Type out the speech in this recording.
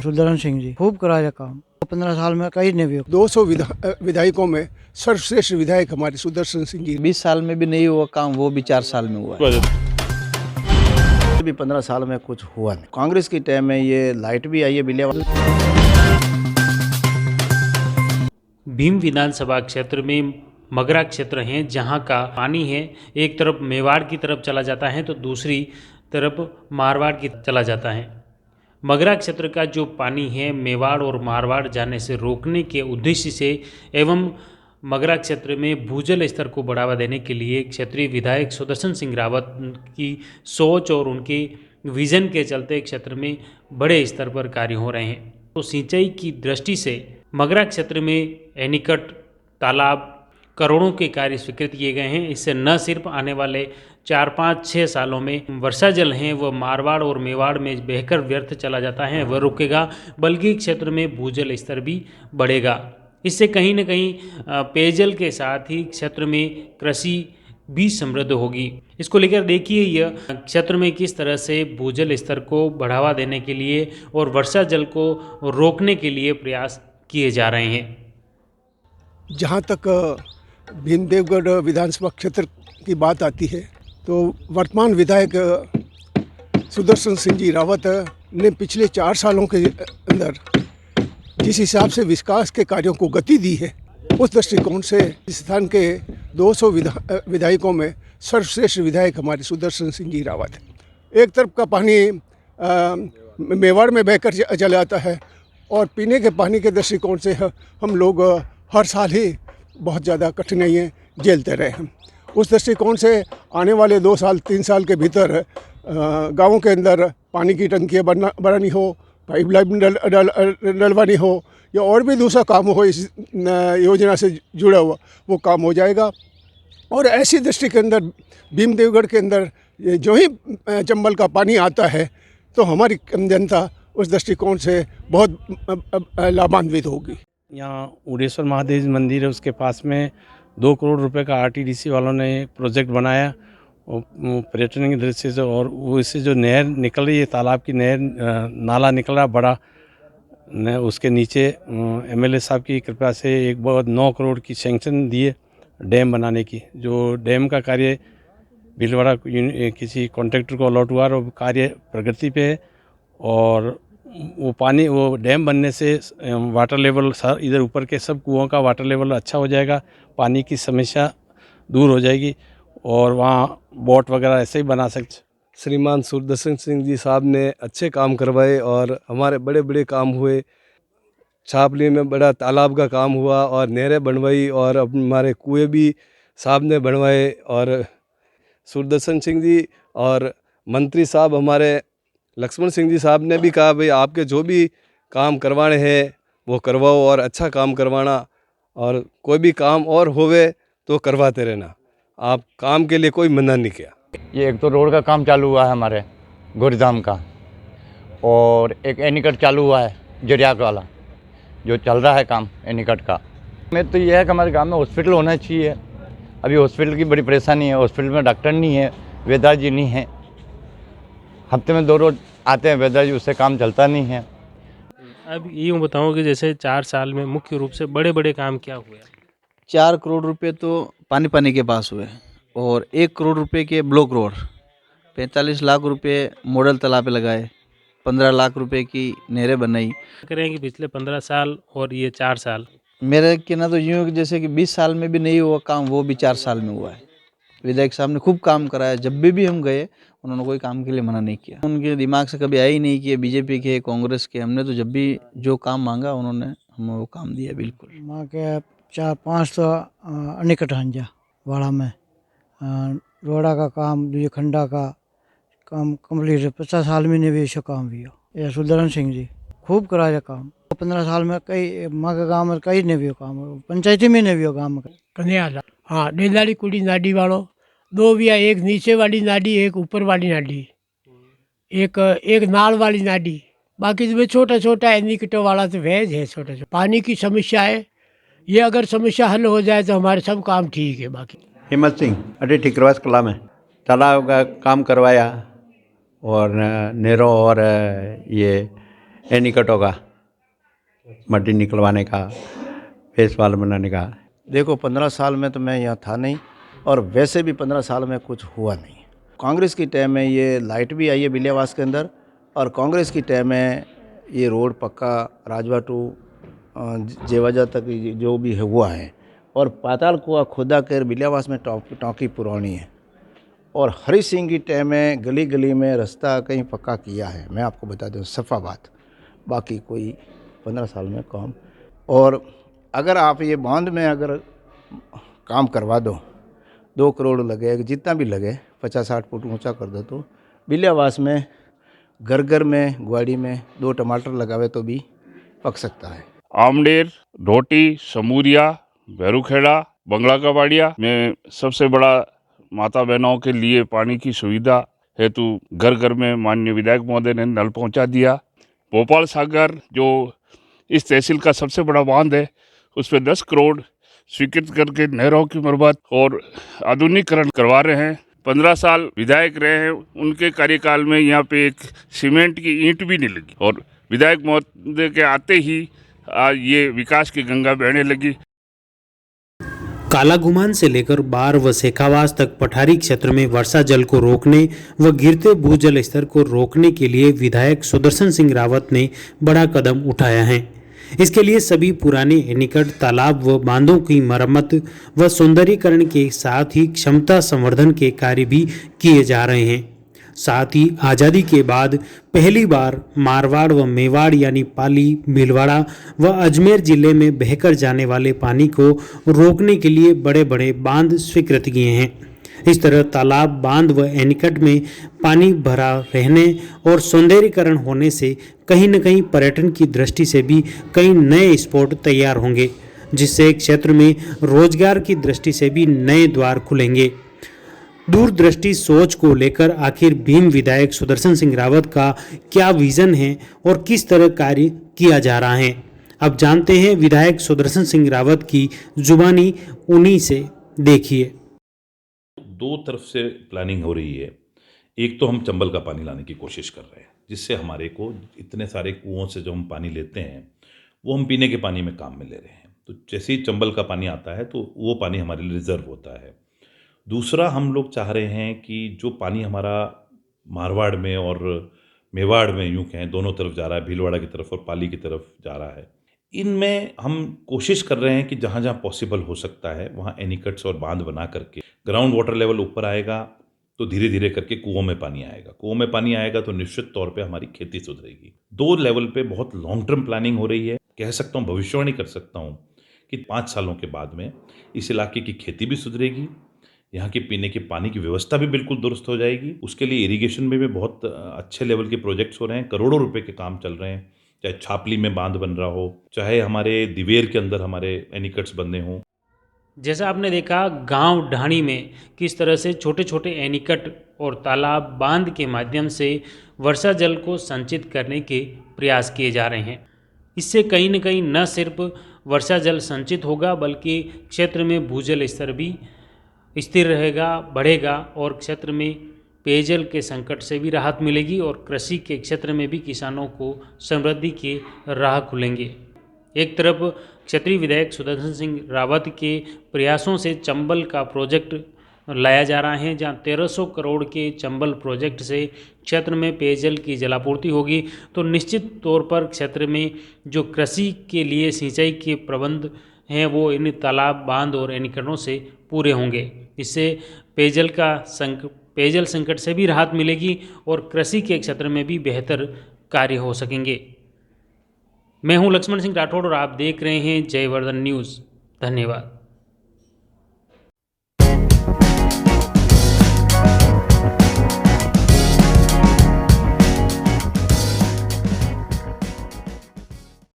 सुदर्शन सिंह जी खूब कराया काम, 15 साल में कहीं नहीं भी। 200 विधायकों में सर्वश्रेष्ठ विधायक हमारे सुदर्शन सिंह जी। 20 साल में भी नहीं हुआ काम, वो भी 4 साल में हुआ है। भी 15 साल में कुछ हुआ नहीं। कांग्रेस की टाइम में ये लाइट भी आई है बिलिया। भीम विधानसभा क्षेत्र में मगरा क्षेत्र हैं जहां का पानी है एक तरफ मेवाड़ की तरफ चला जाता है तो दूसरी तरफ मारवाड़ की चला जाता है। मगरा क्षेत्र का जो पानी है मेवाड़ और मारवाड़ जाने से रोकने के उद्देश्य से एवं मगरा क्षेत्र में भूजल स्तर को बढ़ावा देने के लिए क्षेत्रीय विधायक सुदर्शन सिंह रावत की सोच और उनके विजन के चलते क्षेत्र में बड़े स्तर पर कार्य हो रहे हैं। तो सिंचाई की दृष्टि से मगरा क्षेत्र में एनीकट तालाब करोड़ों के कार्य स्वीकृत किए गए हैं। इससे न सिर्फ आने वाले 4-5-6 सालों में वर्षा जल हैं वह मारवाड़ और मेवाड़ में बहकर व्यर्थ चला जाता है वह रुकेगा, बल्कि क्षेत्र में भूजल स्तर भी बढ़ेगा। इससे कहीं न कहीं पेयजल के साथ ही क्षेत्र में कृषि भी समृद्ध होगी। इसको लेकर देखिए यह क्षेत्र में किस तरह से भूजल स्तर को बढ़ावा देने के लिए और वर्षा जल को रोकने के लिए प्रयास किए जा रहे हैं। जहाँ तक भीमदेवगढ़ विधानसभा क्षेत्र की बात आती है तो वर्तमान विधायक सुदर्शन सिंह जी रावत ने पिछले 4 सालों के अंदर जिस हिसाब से विकास के कार्यों को गति दी है, उस दृष्टिकोण से इस स्थान के 200 विधायकों में सर्वश्रेष्ठ विधायक हमारे सुदर्शन सिंह जी रावत है। एक तरफ का पानी मेवाड़ में बहकर चला जाता है और पीने के पानी के दृष्टिकोण से हम लोग हर साल ही बहुत ज़्यादा कठिनाइयाँ झेलते रहे हैं। उस दृष्टिकोण से आने वाले 2 साल 3 साल के भीतर गाँवों के अंदर पानी की टंकियाँ बनानी हो, पाइपलाइन डलवानी हो या और भी दूसरा काम हो इस योजना से जुड़ा हुआ वो काम हो जाएगा। और ऐसी दृष्टि के अंदर भीमदेवगढ़ के अंदर जो ही चंबल का पानी आता है तो हमारी जनता उस दृष्टिकोण से बहुत लाभान्वित होगी। यहाँ उड़ेश्वर महादेव मंदिर है, उसके पास में 2 करोड़ रुपए का आरटीडीसी वालों ने एक प्रोजेक्ट बनाया पर्यटन की दृष्टि से। और वो इससे जो नहर निकल रही है, तालाब की नहर नाला निकल रहा बड़ा, उसके नीचे एमएलए साहब की कृपा से एक बहुत 9 करोड़ की सैंक्शन दी है डैम बनाने की। जो डैम का कार्य भीलवाड़ा किसी कॉन्ट्रैक्टर को अलॉट हुआ और कार्य प्रगति पे है। और वो पानी वो डैम बनने से वाटर लेवल इधर ऊपर के सब कुओं का वाटर लेवल अच्छा हो जाएगा, पानी की समस्या दूर हो जाएगी और वहाँ बोट वगैरह ऐसे ही बना सकते। श्रीमान सुदर्शन सिंह जी साहब ने अच्छे काम करवाए और हमारे बड़े बड़े काम हुए। छापली में बड़ा तालाब का काम हुआ और नहरें बनवाई और हमारे कुएं भी साहब ने बनवाए। और सुदर्शन सिंह जी और मंत्री साहब हमारे लक्ष्मण सिंह जी साहब ने भी कहा भाई आपके जो भी काम करवाने हैं वो करवाओ और अच्छा काम करवाना, और कोई भी काम और होवे तो करवाते रहना, आप काम के लिए कोई मना नहीं किया। ये एक तो रोड का काम चालू हुआ है हमारे गोरीधाम का, और एक एनीकट चालू हुआ है जरियाक वाला जो चल रहा है काम एनीकट का। मैं तो ये है कि हमारे गांव में हॉस्पिटल होना चाहिए। अभी हॉस्पिटल की बड़ी परेशानी है, हॉस्पिटल में डॉक्टर नहीं है, वेदार जी नहीं है, हफ्ते में 2 रोज आते हैं वेदार जी, उससे काम चलता नहीं है। अब यूँ बताऊँ कि जैसे 4 साल में मुख्य रूप से बड़े बड़े काम क्या हुए? 4 करोड़ रुपए तो पानी के पास हुए और 1 करोड़ रुपए के ब्लॉक रोड, 45 लाख रुपए मॉडल तालाब पे लगाए, 15 लाख रुपए की नहरें बनाई। करें कि पिछले 15 साल और ये 4 साल, मेरे कहना तो यूँ कि जैसे कि 20 साल में भी नहीं हुआ काम, वो भी 4 साल में हुआ है। विधायक साहब ने खूब काम कराया, जब भी हम गए उन्होंने कोई काम के लिए मना नहीं किया। उनके दिमाग से कभी आया ही नहीं कि बीजेपी के कांग्रेस के, हमने तो जब भी जो काम मांगा उन्होंने हमें वो काम दिया। बिल्कुल माँ के 4-5 तो अनिकट हंजा वाड़ा में रोड़ा का काम, दूसरे खंडा का काम कम्प्लीट है। 50 साल में भी ऐसा काम भी हो। ये सुदर्शन सिंह जी खूब कराया काम, 15 साल में कई माँ के गाँव में कई ने भी काम, पंचायती में ने भी गाँव में कन्हैया। हाँ, डेलाड़ी कुड़ी नाडी वालों 2 भी है, एक नीचे वाली नाडी, एक ऊपर वाली नाडी, एक नाल वाली नाडी, बाकी तो छोटा छोटा एनीकटों वाला तो वेज है छोटा छोटा। पानी की समस्या है, ये अगर समस्या हल हो जाए तो हमारे सब काम ठीक है। बाकी हिम्मत सिंह अडी ठिकरवास कला में तालाब का काम करवाया और नहरों और ये एनीकटों का मट्टी निकलवाने का, फेस वाल बनाने का। देखो 15 साल में तो मैं यहाँ था नहीं और वैसे भी 15 साल में कुछ हुआ नहीं। कांग्रेस की टाइम में ये लाइट भी आई है बिलियावास के अंदर, और कांग्रेस की टाइम में ये रोड पक्का राजवा टू जेवाजा तक जो भी है हुआ है, और पाताल कुआ खुदा कर बिलियावास में टॉकी पुरानी है, और हरी सिंह की टाइम में गली गली में रास्ता कहीं पक्का किया है। मैं आपको बता दूं सफ़ा बात, बाकी कोई 15 साल में काम। और अगर आप ये बांध में अगर काम करवा दो 2 करोड़ लगे, जितना भी लगे 50-60 फुट ऊंचा कर दो, तो बिलियावास में घर घर में ग्वाड़ी में 2 टमाटर लगावे तो भी पक सकता है। आमडेर, रोटी, समूरिया, भैरूखेड़ा, बंगला कबाड़िया में सबसे बड़ा माता बहनों के लिए पानी की सुविधा हेतु घर घर में माननीय विधायक महोदय ने नल पहुंचा दिया। भोपाल सागर जो इस तहसील का सबसे बड़ा बांध है, उस पर 10 करोड़ स्वीकृत करके नहरों की मरम्मत और आधुनिकीकरण करवा रहे हैं। 15 साल विधायक रहे हैं, उनके कार्यकाल में यहाँ पे एक सीमेंट की ईंट भी नहीं लगी, और विधायक महोदय के आते ही आज ये विकास की गंगा बहने लगी। कालाघुमान से लेकर बार व शेखावास तक पठारी क्षेत्र में वर्षा जल को रोकने व गिरते भूजल स्तर को रोकने के लिए विधायक सुदर्शन सिंह रावत ने बड़ा कदम उठाया है। इसके लिए सभी पुराने एनीकट तालाब व बांधों की मरम्मत व सौंदर्यीकरण के साथ ही क्षमता संवर्धन के कार्य भी किए जा रहे हैं। साथ ही आज़ादी के बाद पहली बार मारवाड़ व मेवाड़ यानी पाली, भीलवाड़ा व अजमेर जिले में बहकर जाने वाले पानी को रोकने के लिए बड़े बड़े बांध स्वीकृत किए हैं। इस तरह तालाब, बांध व एनीकट में पानी भरा रहने और सौंदर्यीकरण होने से कहीं न कहीं पर्यटन की दृष्टि से भी कई नए स्पॉट तैयार होंगे, जिससे क्षेत्र में रोजगार की दृष्टि से भी नए द्वार खुलेंगे। दूरदृष्टि सोच को लेकर आखिर भीम विधायक सुदर्शन सिंह रावत का क्या विजन है और किस तरह कार्य किया जा रहा है, अब जानते हैं विधायक सुदर्शन सिंह रावत की जुबानी उन्हीं से। देखिए। 2 तरफ से प्लानिंग हो रही है। एक तो हम चंबल का पानी लाने की कोशिश कर रहे हैं, जिससे हमारे को इतने सारे कुओं से जो हम पानी लेते हैं वो हम पीने के पानी में काम में ले रहे हैं। तो जैसे ही चंबल का पानी आता है तो वो पानी हमारे लिए रिजर्व होता है। दूसरा, हम लोग चाह रहे हैं कि जो पानी हमारा मारवाड़ में और मेवाड़ में यूँ कहें दोनों तरफ जा रहा है, भीलवाड़ा की तरफ और पाली की तरफ जा रहा है, इनमें हम कोशिश कर रहे हैं कि जहाँ जहाँ पॉसिबल हो सकता है वहाँ एनीकट्स और बांध बना करके ग्राउंड वाटर लेवल ऊपर आएगा तो धीरे धीरे करके कुओं में पानी आएगा। कुओं में पानी आएगा तो निश्चित तौर पे हमारी खेती सुधरेगी। 2 लेवल पे बहुत लॉन्ग टर्म प्लानिंग हो रही है। कह सकता हूँ, भविष्यवाणी कर सकता हूँ कि 5 सालों के बाद में इस इलाके की खेती भी सुधरेगी, यहाँ के पीने के पानी की व्यवस्था भी बिल्कुल दुरुस्त हो जाएगी। उसके लिए इरिगेशन में भी बहुत अच्छे लेवल के प्रोजेक्ट्स हो रहे हैं, करोड़ों रुपए के काम चल रहे हैं, चाहे छापली में बांध बन रहा हो, चाहे हमारे दिवेर के अंदर हमारे एनीकट्स बंधे हों। जैसा आपने देखा गांव ढाणी में किस तरह से छोटे छोटे एनीकट और तालाब, बांध के माध्यम से वर्षा जल को संचित करने के प्रयास किए जा रहे हैं। इससे कहीं न कहीं न सिर्फ वर्षा जल संचित होगा बल्कि क्षेत्र में भूजल स्तर भी स्थिर रहेगा, बढ़ेगा, और क्षेत्र में पेयजल के संकट से भी राहत मिलेगी और कृषि के क्षेत्र में भी किसानों को समृद्धि की राह खुलेंगे। एक तरफ क्षेत्रीय विधायक सुदर्शन सिंह रावत के प्रयासों से चंबल का प्रोजेक्ट लाया जा रहा है, जहां 1300 करोड़ के चंबल प्रोजेक्ट से क्षेत्र में पेयजल की जलापूर्ति होगी, तो निश्चित तौर पर क्षेत्र में जो कृषि के लिए सिंचाई के प्रबंध हैं वो इन तालाब, बांध और एनीकटों से पूरे होंगे। इससे पेयजल संकट से भी राहत मिलेगी और कृषि के क्षेत्र में भी बेहतर कार्य हो सकेंगे। मैं हूं लक्ष्मण सिंह राठौड़ और आप देख रहे हैं जयवर्धन न्यूज़। धन्यवाद।